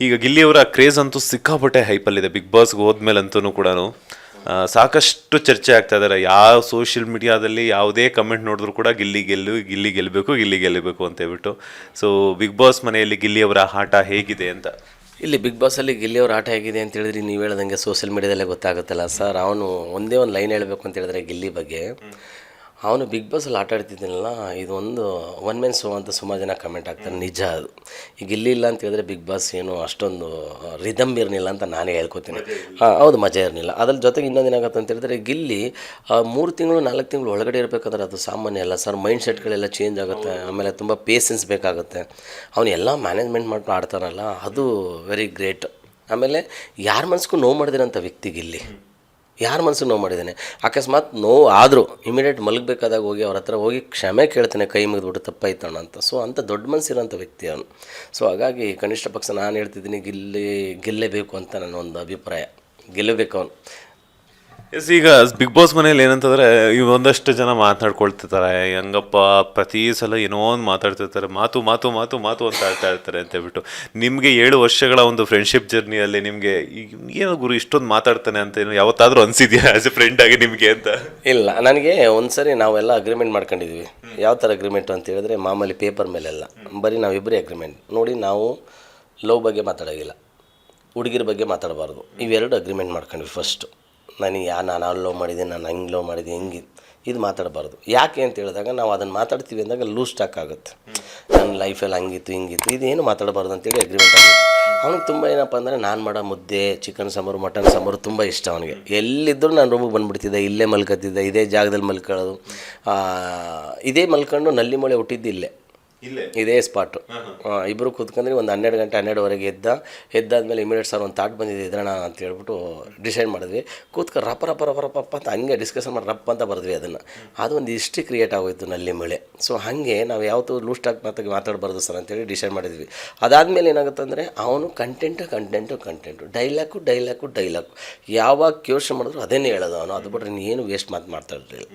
ಈಗ ಗಿಲ್ಲಿಯವರ ಕ್ರೇಜ್ ಅಂತೂ ಸಿಕ್ಕಾಪಟ್ಟೆ ಹೈಪಲ್ಲಿದೆ. ಬಿಗ್ ಬಾಸ್ಗೆ ಹೋದ್ಮೇಲಂತೂ ಕೂಡ ಸಾಕಷ್ಟು ಚರ್ಚೆ ಆಗ್ತಾ ಇದ್ದಾರೆ. ಯಾವ ಸೋಷಿಯಲ್ ಮೀಡಿಯಾದಲ್ಲಿ ಯಾವುದೇ ಕಮೆಂಟ್ ನೋಡಿದ್ರು ಕೂಡ ಗಿಲ್ಲಿ ಗೆಲ್ಲಬೇಕು ಅಂತ ಹೇಳ್ಬಿಟ್ಟು. ಸೊ ಬಿಗ್ ಬಾಸ್ ಮನೆಯಲ್ಲಿ ಗಿಲ್ಲಿಯವರ ಆಟ ಹೇಗಿದೆ ಅಂತ. ಇಲ್ಲಿ ಬಿಗ್ ಬಾಸಲ್ಲಿ ಗಿಲ್ಲಿಯವ್ರ ಆಟ ಹೇಗಿದೆ ಅಂತ ಹೇಳಿದ್ರೆ ನೀವು ಹೇಳ್ದಂಗೆ ಸೋಷಿಯಲ್ ಮೀಡಿಯಾದಲ್ಲೇ ಗೊತ್ತಾಗುತ್ತಲ್ಲ ಸರ್. ಅವನು ಒಂದೇ ಒಂದು ಲೈನ್ ಹೇಳಬೇಕು ಅಂತ ಹೇಳಿದ್ರೆ ಗಿಲ್ಲಿ ಬಗ್ಗೆ, ಅವನು ಬಿಗ್ ಬಾಸಲ್ಲಿ ಆಟ ಆಡ್ತಿದ್ದೀನಲ್ಲ, ಇದೊಂದು ಒನ್ ಮ್ಯಾನ್ ಶೋ ಅಂತ ಸುಮಾರು ಜನ ಕಮೆಂಟ್ ಆಗ್ತಾರೆ. ನಿಜ ಅದು. ಈಗ ಗಿಲ್ಲಿ ಇಲ್ಲ ಅಂತ ಹೇಳಿದ್ರೆ ಬಿಗ್ ಬಾಸ್ ಏನು ಅಷ್ಟೊಂದು ರಿದಮ್ ಇರಲಿಲ್ಲ ಅಂತ ನಾನೇ ಹೇಳ್ಕೊತೀನಿ. ಹೌದು, ಮಜಾ ಇರಲಿಲ್ಲ. ಅದ್ರ ಜೊತೆಗೆ ಇನ್ನೊಂದೇನಾಗುತ್ತೆ ಅಂತ ಹೇಳಿದ್ರೆ, ಗಿಲ್ಲಿ 3 ತಿಂಗಳು 4 ತಿಂಗಳು ಒಳಗಡೆ ಇರಬೇಕಾದ್ರೆ ಅದು ಸಾಮಾನ್ಯ ಅಲ್ಲ ಸರ್. ಮೈಂಡ್ ಸೆಟ್ಗಳೆಲ್ಲ ಚೇಂಜ್ ಆಗುತ್ತೆ. ಆಮೇಲೆ ತುಂಬ ಪೇಷನ್ಸ್ ಬೇಕಾಗುತ್ತೆ. ಅವನು ಎಲ್ಲ ಮ್ಯಾನೇಜ್ಮೆಂಟ್ ಮಾಡ್ಕೊಂಡು ಆಡ್ತಾರಲ್ಲ, ಅದು ವೆರಿ ಗ್ರೇಟ್. ಆಮೇಲೆ ಯಾರ ಮನಸ್ಸಿಗೂ ನೋವು ಮಾಡಿದಿರೋಂಥ ವ್ಯಕ್ತಿ ಗಿಲ್ಲಿ. ಯಾರ ಮನಸ್ಸು ನೋವು ಮಾಡಿದ್ದಾನೆ. ಅಕಸ್ಮಾತ್ ನೋವು ಆದರೂ ಇಮಿಡಿಯೇಟ್ ಮಲಗಬೇಕಾದಾಗ ಹೋಗಿ ಅವ್ರ ಹತ್ರ ಹೋಗಿ ಕ್ಷಮೆ ಕೇಳ್ತಾನೆ, ಕೈ ಮುಗಿದ್ಬಿಟ್ಟು ತಪ್ಪಾಯ್ತಣ್ಣ ಅಂತ. ಸೊ ಅಂಥ ದೊಡ್ಡ ಮನಸ್ಸಿರೋಂಥ ವ್ಯಕ್ತಿ ಅವನು. ಸೊ ಹಾಗಾಗಿ ಕನಿಷ್ಠ ಪಕ್ಷ ನಾನು ಹೇಳ್ತಿದ್ದೀನಿ, ಗೆಲ್ಲೇಬೇಕು ಅಂತ ನನ್ನ ಒಂದು ಅಭಿಪ್ರಾಯ. ಗೆಲ್ಲಬೇಕು ಅವನು. ಎಸ್, ಈಗ ಬಿಗ್ ಬಾಸ್ ಮನೇಲಿ ಏನಂತಂದರೆ ಒಂದಷ್ಟು ಜನ ಮಾತನಾಡ್ಕೊಳ್ತಿರ್ತಾರೆ. ಹೆಂಗಪ್ಪ ಪ್ರತಿ ಸಲ ಏನೋ ಒಂದು ಮಾತಾಡ್ತಿರ್ತಾರೆ, ಮಾತು ಅಂತ ಆಡ್ತಾ ಇರ್ತಾರೆ ಅಂತ ಹೇಳ್ಬಿಟ್ಟು. ನಿಮಗೆ 7 ವರ್ಷಗಳ ಒಂದು ಫ್ರೆಂಡ್ಶಿಪ್ ಜರ್ನಿಯಲ್ಲಿ ನಿಮಗೆ ಏನೋ ಗುರು ಇಷ್ಟೊಂದು ಮಾತಾಡ್ತಾನೆ ಅಂತ ಏನು ಯಾವತ್ತಾದರೂ ಅನಿಸಿದ್ಯಾ ಆ್ಯಸ್ ಎ ಫ್ರೆಂಡ್ ಆಗಿ ನಿಮಗೆ ಅಂತ? ಇಲ್ಲ, ನನಗೆ ಒಂದು ಸರಿ ನಾವೆಲ್ಲ ಅಗ್ರಿಮೆಂಟ್ ಮಾಡ್ಕೊಂಡಿದ್ವಿ. ಯಾವ ಥರ ಅಗ್ರಿಮೆಂಟು ಅಂತ ಹೇಳಿದ್ರೆ, ಮಾಮೂಲಿ ಪೇಪರ್ ಮೇಲೆಲ್ಲ ಬರೀ ನಾವಿಬ್ಬರೇ ಅಗ್ರಿಮೆಂಟ್ ನೋಡಿ, ನಾವು ಲವ್ ಬಗ್ಗೆ ಮಾತಾಡೋಂಗಿಲ್ಲ, ಹುಡುಗಿರ ಬಗ್ಗೆ ಮಾತಾಡಬಾರ್ದು. ಇವೆರಡು ಅಗ್ರಿಮೆಂಟ್ ಮಾಡ್ಕೊಂಡ್ವಿ ಫಸ್ಟು. ನಾನು ಅಲ್ಲಿ ಲವ್ ಮಾಡಿದ್ದೀನಿ, ನಾನು ಹಂಗೆ ಲವ್ ಮಾಡಿದ್ದೀನಿ, ಹಿಂಗೆ ಇದು ಮಾತಾಡಬಾರ್ದು. ಯಾಕೆ ಅಂತ ಹೇಳಿದಾಗ, ನಾವು ಅದನ್ನು ಮಾತಾಡ್ತೀವಿ ಅಂದಾಗ ಲೂಸ್ ಟಾಕ್ ಆಗುತ್ತೆ. ನನ್ನ ಲೈಫಲ್ಲಿ ಹಂಗಿತ್ತು ಹಿಂಗಿತ್ತು ಇದೇನು ಮಾತಾಡಬಾರ್ದು ಅಂತೇಳಿ ಅಗ್ರಿಮೆಂಟ್ ಆಗುತ್ತೆ. ಅವ್ನಿಗೆ ತುಂಬ ಏನಪ್ಪ ಅಂದರೆ, ನಾನು ಮಾಡೋ ಮುದ್ದೆ, ಚಿಕನ್ ಸಾಂಬಾರು, ಮಟನ್ ಸಾಂಬಾರು ತುಂಬ ಇಷ್ಟ ಅವನಿಗೆ. ಎಲ್ಲಿದ್ದರೂ ನಾನು ರೂಮಿಗೆ ಬಂದುಬಿಡ್ತಿದ್ದೆ, ಇಲ್ಲೇ ಮಲ್ಕೊತಿದ್ದೆ, ಇದೇ ಜಾಗದಲ್ಲಿ ಮಲ್ಕೊಳ್ಳೋದು. ಇದೇ ಮಲ್ಕೊಂಡು ನಲ್ಲಿ ಮೊಳೆ ಹುಟ್ಟಿದ್ದು ಇದೇ ಸ್ಪಾಟು. ಇಬ್ಬರು ಕೂತ್ಕೊಂಡ್ರೆ ಒಂದು 12 ಗಂಟೆ 12ವರೆಗೆ ಎದ್ದಾದ್ಮೇಲೆ ಇಮಿಡಿಯೇಟ್ ಸರ್ ಒಂದು ತಾಟ್ ಬಂದಿದೆ ಇದ್ರಣ ಅಂತ ಹೇಳ್ಬಿಟ್ಟು ಡಿಸೈಡ್ ಮಾಡಿದ್ವಿ. ಕೂತ್ಕೊಂಡು ರಪ್ಪ ಅಂತ ಹಂಗೆ ಡಿಸ್ಕಷನ್ ಮಾಡಿ ರಪ್ಪ ಅಂತ ಬರೆದ್ವಿ ಅದನ್ನು. ಅದೊಂದು ಹಿಸ್ಟ್ರಿ ಕ್ರಿಯೇಟ್ ಆಗೋಯ್ತು ನಲ್ಲಿ ಮಳೆ. ಸೊ ಹಾಗೆ ನಾವು ಯಾವತ್ತೂ ಲೂಸ್ ಟಾಕ್ ಮಾತಾಡಬಾರ್ದು ಸರ್ ಅಂತೇಳಿ ಡಿಸೈಡ್ ಮಾಡಿದ್ವಿ. ಅದಾದಮೇಲೆ ಏನಾಗುತ್ತೆ ಅಂದರೆ, ಅವನು ಕಂಟೆಂಟು ಡೈಲಾಗು ಯಾವಾಗ ಯೋಚನೆ ಮಾಡಿದ್ರು ಅದೇನೇ ಹೇಳೋದು ಅವನು. ಅದು ಬಿಟ್ಟರೆ ಏನು ವೇಸ್ಟ್ ಮಾತಾಡ್ತಿರಲಿಲ್ಲ.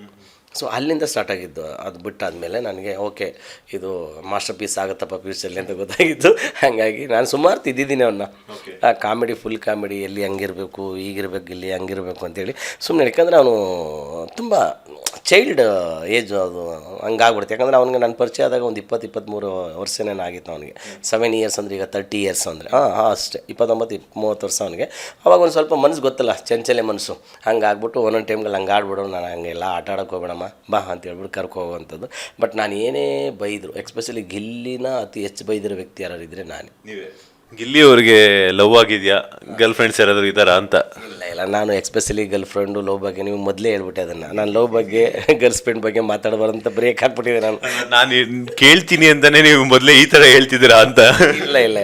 ಸೊ ಅಲ್ಲಿಂದ ಸ್ಟಾರ್ಟ್ ಆಗಿದ್ದು. ಅದು ಬಿಟ್ಟಾದಮೇಲೆ ನನಗೆ ಓಕೆ, ಇದು ಮಾಸ್ಟರ್ ಪೀಸ್ ಆಗುತ್ತಪ್ಪ ಫ್ಯೂಚರಲ್ಲಿ ಅಂತ ಗೊತ್ತಾಗಿತ್ತು. ಹಾಗಾಗಿ ನಾನು ಸುಮಾರು ತಿದ್ದಿದ್ದೀನಿ ಅವನ್ನ. ಕಾಮಿಡಿ, ಫುಲ್ ಕಾಮಿಡಿ, ಎಲ್ಲಿ ಹಂಗಿರಬೇಕು, ಈಗಿರ್ಬೇಕು, ಇಲ್ಲಿ ಹಂಗಿರಬೇಕು ಅಂತೇಳಿ ಸುಮ್ಮನೆ. ಯಾಕಂದರೆ ಅವನು ತುಂಬ ಚೈಲ್ಡ್ ಏಜ್, ಅದು ಹಂಗಾಗ್ಬಿಡುತ್ತೆ. ಯಾಕಂದರೆ ಅವನಿಗೆ ನನ್ನ ಪರಿಚಯ ಆದಾಗ ಒಂದು 20-23 ವರ್ಷನೇನು ಆಗಿತ್ತು ಅವನಿಗೆ. 7 ಇಯರ್ಸ್ ಅಂದರೆ ಈಗ 30 ಇಯರ್ಸ್ ಅಂದರೆ ಅಷ್ಟೇ, 29-30 ವರ್ಷ ಅವನಿಗೆ. ಅವಾಗ ಒಂದು ಸ್ವಲ್ಪ ಮನಸ್ಸು ಗೊತ್ತಲ್ಲ, ಚಂಚಲೆ ಮನಸ್ಸು. ಹಂಗಾಗ್ಬಿಟ್ಟು ಒಂದೊಂದು ಟೈಮ್ಗಳು ಹಂಗೆ ಆಡ್ಬಿಡೋ, ನಾನು ಹಂಗೆಲ್ಲ ಆಟ ಆಡೋಕ್ಕೆ ಹೋಗ್ಬೇಡಮ್ಮ ಬಾ ಅಂತ ಹೇಳ್ಬಿಟ್ಟು ಕರ್ಕೋಗುವಂಥದ್ದು. ಬಟ್ ನಾನು ಏನೇ ಬೈದರು, ಎಸ್ಪೆಷಲಿ ಗಿಲ್ಲಿನ ಅತಿ ಹೆಚ್ಚು ಬೈದಿರೋ ವ್ಯಕ್ತಿ ಯಾರು ಇದ್ದರೆ ನಾನೇ. ಗಿಲ್ಲಿ ಅವ್ರಿಗೆ ಲವ್ ಆಗಿದೆಯಾ, ಗರ್ಲ್ ಫ್ರೆಂಡ್ಸ್ ಯಾರಾದರೂ ಇದ್ದಾರಾ ಅಂತ? ಇಲ್ಲ, ನಾನು ಎಸ್ಪೆಷಲಿ ಗರ್ಲ್ ಫ್ರೆಂಡು ಲವ್ ಬಗ್ಗೆ ನೀವು ಮೊದಲೇ ಹೇಳ್ಬಿಟ್ಟೆ ಅದನ್ನು. ನಾನು ಲವ್ ಬಗ್ಗೆ, ಗರ್ಲ್ಸ್ ಫ್ರೆಂಡ್ ಬಗ್ಗೆ ಮಾತಾಡಬಾರ್ದಂತ ಬ್ರೇಕ್ ಹಾಕ್ಬಿಟ್ಟಿದ್ದೆ ನಾನು ಕೇಳ್ತೀನಿ ಅಂತಲೇ ನೀವು ಮೊದಲೇ ಈ ಥರ ಹೇಳ್ತಿದ್ದೀರಾ ಅಂತ? ಇಲ್ಲ,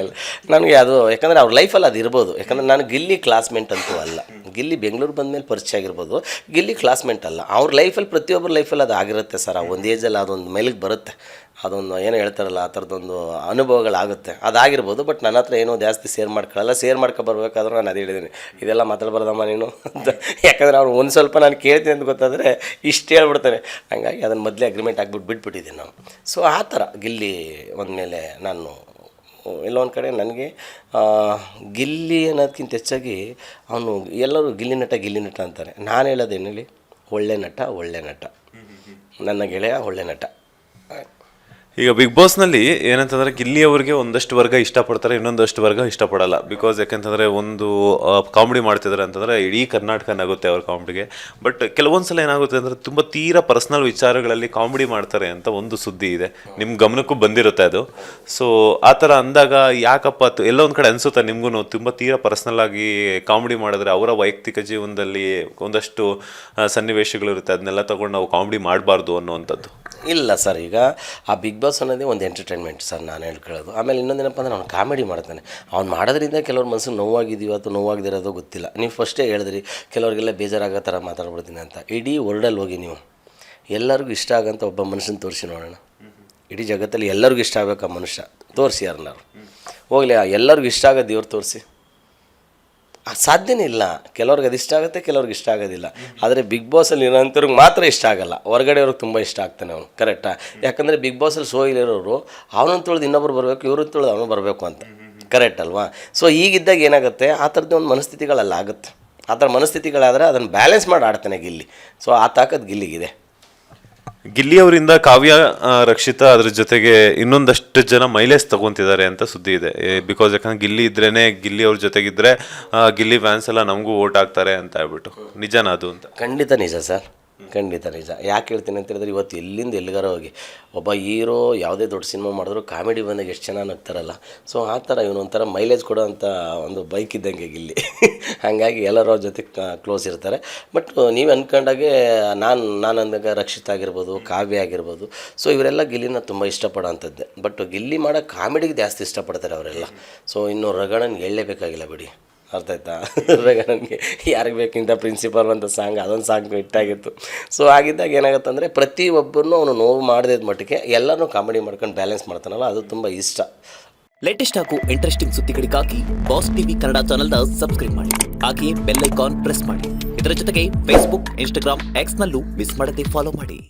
ನನಗೆ ಅದು ಯಾಕಂದರೆ ಅವ್ರ ಲೈಫಲ್ಲಿ ಅದು ಇರ್ಬೋದು. ಯಾಕಂದರೆ ನಾನು ಗಿಲ್ಲಿ ಕ್ಲಾಸ್ಮೇಟ್ ಅಂತೂ ಅಲ್ಲ. ಗಿಲ್ಲಿ ಬೆಂಗಳೂರು ಬಂದಮೇಲೆ ಪರಿಚಯ ಆಗಿರ್ಬೋದು, ಗಿಲ್ಲಿ ಕ್ಲಾಸ್ಮೇಟ್ ಅಲ್ಲ. ಅವ್ರ ಲೈಫಲ್ಲಿ ಪ್ರತಿಯೊಬ್ಬರ ಲೈಫಲ್ಲಿ ಅದು ಆಗಿರುತ್ತೆ ಸರ್. ಆ ಒಂದು ಏಜಲ್ಲಿ ಅದೊಂದು ಮೇಲಿಗೆ ಬರುತ್ತೆ. ಅದೊಂದು ಏನೋ ಹೇಳ್ತಾರಲ್ಲ, ಆ ಥರದ್ದೊಂದು ಅನುಭವಗಳಾಗುತ್ತೆ. ಅದಾಗಿರ್ಬೋದು. ಬಟ್ ನನ್ನ ಹತ್ರ ಏನೋ ಜಾಸ್ತಿ ಶೇರ್ ಮಾಡ್ಕೊಳ್ಳಲ್ಲ. ಶೇರ್ ಬರ್ಬೇಕಾದ್ರೂ ನಾನು ಅದು ಹೇಳಿದ್ದೀನಿ, ಇದೆಲ್ಲ ಮಾತಾಡ್ಬಾರ್ದಮ್ಮ ನೀನು ಅಂತ. ಯಾಕಂದರೆ ಅವ್ನು ಒಂದು ಸ್ವಲ್ಪ ನಾನು ಕೇಳ್ತೀನಿ ಅಂತ ಗೊತ್ತಾದರೆ ಇಷ್ಟು ಹೇಳ್ಬಿಡ್ತಾನೆ. ಹಾಗಾಗಿ ಅದನ್ನು ಮೊದಲೇ ಅಗ್ರಿಮೆಂಟ್ ಬಿಟ್ಬಿಟ್ಟಿದ್ದೀನಿ ನಾವು. ಸೊ ಆ ಥರ ಗಿಲ್ಲಿ ಒಂದಮೇಲೆ ನಾನು ಎಲ್ಲೋ ಒಂದು ಕಡೆ ನನಗೆ ಗಿಲ್ಲಿ ಅನ್ನೋದಕ್ಕಿಂತ ಹೆಚ್ಚಾಗಿ ಅವನು ಎಲ್ಲರೂ ಗಿಲ್ಲಿ ನಟ ಅಂತಾರೆ. ನಾನು ಹೇಳೋದೇನು ಹೇಳಿ, ಒಳ್ಳೆ ನಟ, ನನ್ನ ಗೆಳೆಯ ಒಳ್ಳೆ ನಟ. ಈಗ ಬಿಗ್ ಬಾಸ್ನಲ್ಲಿ ಏನಂತಂದರೆ, ಗಿಲ್ಲಿ ಅವರಿಗೆ ಒಂದಷ್ಟು ವರ್ಗ ಇಷ್ಟಪಡ್ತಾರೆ, ಇನ್ನೊಂದಷ್ಟು ವರ್ಗ ಇಷ್ಟಪಡಲ್ಲ. ಬಿಕಾಸ್ ಯಾಕೆಂತಂದರೆ, ಒಂದು ಕಾಮಿಡಿ ಮಾಡ್ತಿದ್ದಾರೆ ಅಂತಂದರೆ ಇಡೀ ಕರ್ನಾಟಕ ನಗುತ್ತೆ ಅವ್ರ ಕಾಮಿಡಿಗೆ. ಬಟ್ ಕೆಲವೊಂದು ಸಲ ಏನಾಗುತ್ತೆ ಅಂದರೆ, ತುಂಬ ತೀರಾ ಪರ್ಸ್ನಲ್ ವಿಚಾರಗಳಲ್ಲಿ ಕಾಮಿಡಿ ಮಾಡ್ತಾರೆ ಅಂತ ಒಂದು ಸುದ್ದಿ ಇದೆ. ನಿಮ್ಮ ಗಮನಕ್ಕೂ ಬಂದಿರುತ್ತೆ ಅದು. ಸೊ ಆ ಥರ ಅಂದಾಗ ಯಾಕಪ್ಪ ಎಲ್ಲೋ ಒಂದು ಕಡೆ ಅನಿಸುತ್ತೆ ನಿಮಗೂ, ತುಂಬ ತೀರಾ ಪರ್ಸ್ನಲ್ ಆಗಿ ಕಾಮಿಡಿ ಮಾಡಿದ್ರೆ ಅವರ ವೈಯಕ್ತಿಕ ಜೀವನದಲ್ಲಿ ಒಂದಷ್ಟು ಸನ್ನಿವೇಶಗಳಿರುತ್ತೆ, ಅದನ್ನೆಲ್ಲ ತೊಗೊಂಡು ನಾವು ಕಾಮಿಡಿ ಮಾಡಬಾರ್ದು ಅನ್ನೋವಂಥದ್ದು? ಇಲ್ಲ ಸರ್, ಈಗ ಆ ಬಿಗ್ ಬಾಸ್ ಅನ್ನೋದೇ ಒಂದು ಎಂಟರ್ಟೈನ್ಮೆಂಟ್ ಸರ್, ನಾನು ಹೇಳ್ಕೊಳ್ಳೋದು. ಆಮೇಲೆ ಇನ್ನೊಂದೇನಪ್ಪ ಅಂದರೆ, ಅವ್ನು ಕಾಮಿಡಿ ಮಾಡ್ತಾನೆ. ಅವ್ನು ಮಾಡೋದ್ರಿಂದ ಕೆಲವ್ರ ಮನಸ್ಸಿಗೆ ನೋವಾಗಿದೆಯೋ ಅಥವಾ ನೋವಾಗಿದಿರೋದೋ ಗೊತ್ತಿಲ್ಲ. ನೀವು ಫಸ್ಟೇ ಹೇಳಿದ್ರಿ ಕೆಲವರಿಗೆಲ್ಲ ಬೇಜಾರಾಗೋ ಥರ ಮಾತಾಡ್ಬಿಡ್ತೀನಿ ಅಂತ. ಇಡೀ ವರ್ಲ್ಡಲ್ಲಿ ಹೋಗಿ ನೀವು ಎಲ್ಲರಿಗೂ ಇಷ್ಟ ಆಗೋಂಥ ಒಬ್ಬ ಮನುಷ್ಯನ ತೋರಿಸಿ ನೋಡೋಣ. ಇಡೀ ಜಗತ್ತಲ್ಲಿ ಎಲ್ಲರಿಗೂ ಇಷ್ಟ ಆಗಬೇಕು ಆ ಮನುಷ್ಯ ತೋರಿಸಿ. ಯಾರನ್ನಾರು ಹೋಗಲಿ, ಎಲ್ಲರಿಗೂ ಇಷ್ಟ ಆಗೋದು ಇವ್ರು ತೋರಿಸಿ, ಸಾಧ್ಯನೇ ಇಲ್ಲ. ಕೆಲವ್ರಿಗೆ ಅದು ಇಷ್ಟ ಆಗುತ್ತೆ, ಕೆಲವ್ರಿಗೆ ಇಷ್ಟ ಆಗೋದಿಲ್ಲ. ಆದರೆ ಬಿಗ್ ಬಾಸಲ್ಲಿ ಇರೋಂಥವ್ರಿಗೆ ಮಾತ್ರ ಇಷ್ಟ ಆಗೋಲ್ಲ, ಹೊರಗಡೆಯವ್ರಿಗೆ ತುಂಬ ಇಷ್ಟ ಆಗ್ತಾನೆ ಅವನು. ಕರೆಕ್ಟಾ? ಯಾಕಂದರೆ ಬಿಗ್ ಬಾಸಲ್ಲಿ ಶೋ ಇಲ್ಲಿರೋರು ಅವನನ್ನು ತೊಳೆದು ಇನ್ನೊಬ್ರು ಬರಬೇಕು, ಇವ್ರನ್ನ ತೊಳೆದು ಅವನು ಬರಬೇಕು ಅಂತ. ಕರೆಕ್ಟ್ ಅಲ್ವಾ? ಸೊ ಈಗಿದ್ದಾಗ ಏನಾಗುತ್ತೆ, ಆ ಥರದ್ದು ಒಂದು ಮನಸ್ಥಿತಿಗಳೆಲ್ಲ ಆಗುತ್ತೆ. ಆ ಥರ ಮನಸ್ಥಿತಿಗಳಾದರೆ ಅದನ್ನು ಬ್ಯಾಲೆನ್ಸ್ ಮಾಡಿ ಆಡ್ತಾನೆ ಗಿಲ್ಲಿ. ಸೊ ಆ ತಾಕತ್ತು ಗಿಲ್ಲಿಗಿದೆ. ಗಿಲ್ಲಿ ಅವರಿಂದ ಕಾವ್ಯ ರಕ್ಷಿತಾ ಅದ್ರ ಜೊತೆಗೆ ಇನ್ನೊಂದಷ್ಟು ಜನ ಮೈಲೇಜ್ ತಗೊಂತಿದ್ದಾರೆ ಅಂತ ಸುದ್ದಿ ಇದೆ. ಬಿಕಾಸ್ ಯಾಕಂದ್ರೆ ಗಿಲ್ಲಿ ಇದ್ರೇನೆ, ಗಿಲ್ಲಿ ಅವ್ರ ಜೊತೆಗಿದ್ರೆ ಗಿಲ್ಲಿ ಫ್ಯಾನ್ಸ್ ಎಲ್ಲ ನಮಗೂ ವೋಟ್ ಹಾಕ್ತಾರೆ ಅಂತ ಹೇಳ್ಬಿಟ್ಟು. ನಿಜನಾ ಅದು ಅಂತ? ಖಂಡಿತ ನಿಜ ಸರ್, ಖಂಡಿತ ನಿಜ. ಯಾಕೆ ಹೇಳ್ತೀನಿ ಅಂತ ಹೇಳಿದ್ರೆ, ಇವತ್ತು ಎಲ್ಲಿಂದ ಎಲ್ಲಿಗಾರ ಹೋಗಿ ಒಬ್ಬ ಹೀರೋ ಯಾವುದೇ ದೊಡ್ಡ ಸಿನಿಮಾ ಮಾಡಿದ್ರು ಕಾಮಿಡಿ ಬಂದಾಗ ಎಷ್ಟು ಜನ ನಗ್ತಾರಲ್ಲ. ಸೊ ಆ ಥರ ಇವನು ಒಂಥರ ಮೈಲೇಜ್ ಕೊಡೋ ಅಂಥ ಒಂದು ಬೈಕ್ ಇದ್ದಂಗೆ ಗಿಲ್ಲಿ. ಹಾಗಾಗಿ ಎಲ್ಲರೂ ಅವ್ರ ಜೊತೆ ಕ್ಲೋಸ್ ಇರ್ತಾರೆ. ಬಟ್ ನೀವು ಅಂದ್ಕೊಂಡಾಗೆ ನಾನು ಅಂದಾಗ ರಕ್ಷಿತ್ ಆಗಿರ್ಬೋದು, ಕಾವ್ಯ ಆಗಿರ್ಬೋದು, ಸೊ ಇವರೆಲ್ಲ ಗಿಲ್ಲಿನ ತುಂಬ ಇಷ್ಟಪಡೋ ಅಂಥದ್ದೇ. ಬಟ್ ಗಿಲ್ಲಿ ಮಾಡೋ ಕಾಮಿಡಿಗೆ ಜಾಸ್ತಿ ಇಷ್ಟಪಡ್ತಾರೆ ಅವರೆಲ್ಲ. ಸೊ ಇನ್ನು ರಗಡನ್ಗೆ ಹೇಳಲೇಬೇಕಾಗಿಲ್ಲ ಬಿಡಿ, ಅರ್ಥ ಆಯ್ತಾ? ನನಗೆ ಯಾರಿಗೆ ಬೇಕಿಂತ ಪ್ರಿನ್ಸಿಪಾಲ್ ಅಂತ ಸಾಂಗ್, ಅದೊಂದು ಸಾಂಗ್ ಹಿಟ್ಟಾಗಿತ್ತು. ಸೊ ಆಗಿದ್ದಾಗ ಏನಾಗುತ್ತೆ ಅಂದರೆ, ಪ್ರತಿಯೊಬ್ಬರನ್ನು ಅವನು ನೋವು ಮಾಡದಿದ್ದ ಮಟ್ಟಿಗೆ ಎಲ್ಲನೂ ಕಾಮಿಡಿ ಮಾಡ್ಕೊಂಡು ಬ್ಯಾಲೆನ್ಸ್ ಮಾಡ್ತಾನಲ್ಲ, ಅದು ತುಂಬ ಇಷ್ಟ. ಲೇಟೆಸ್ಟ್ ಹಾಗೂ ಇಂಟ್ರೆಸ್ಟಿಂಗ್ ಸುದ್ದಿಗಳಿಗಾಗಿ ಬಾಸ್ ಟಿವಿ ಕನ್ನಡ ಚಾನೆಲ್ನ ಸಬ್ಸ್ಕ್ರೈಬ್ ಮಾಡಿ. ಹಾಗೆಯೇ ಬೆಲ್ ಐಕಾನ್ ಪ್ರೆಸ್ ಮಾಡಿ. ಇದರ ಜೊತೆಗೆ ಫೇಸ್ಬುಕ್, ಇನ್ಸ್ಟಾಗ್ರಾಮ್, ಎಕ್ಸ್ನಲ್ಲೂ ಮಿಸ್ ಮಾಡದೆ ಫಾಲೋ ಮಾಡಿ.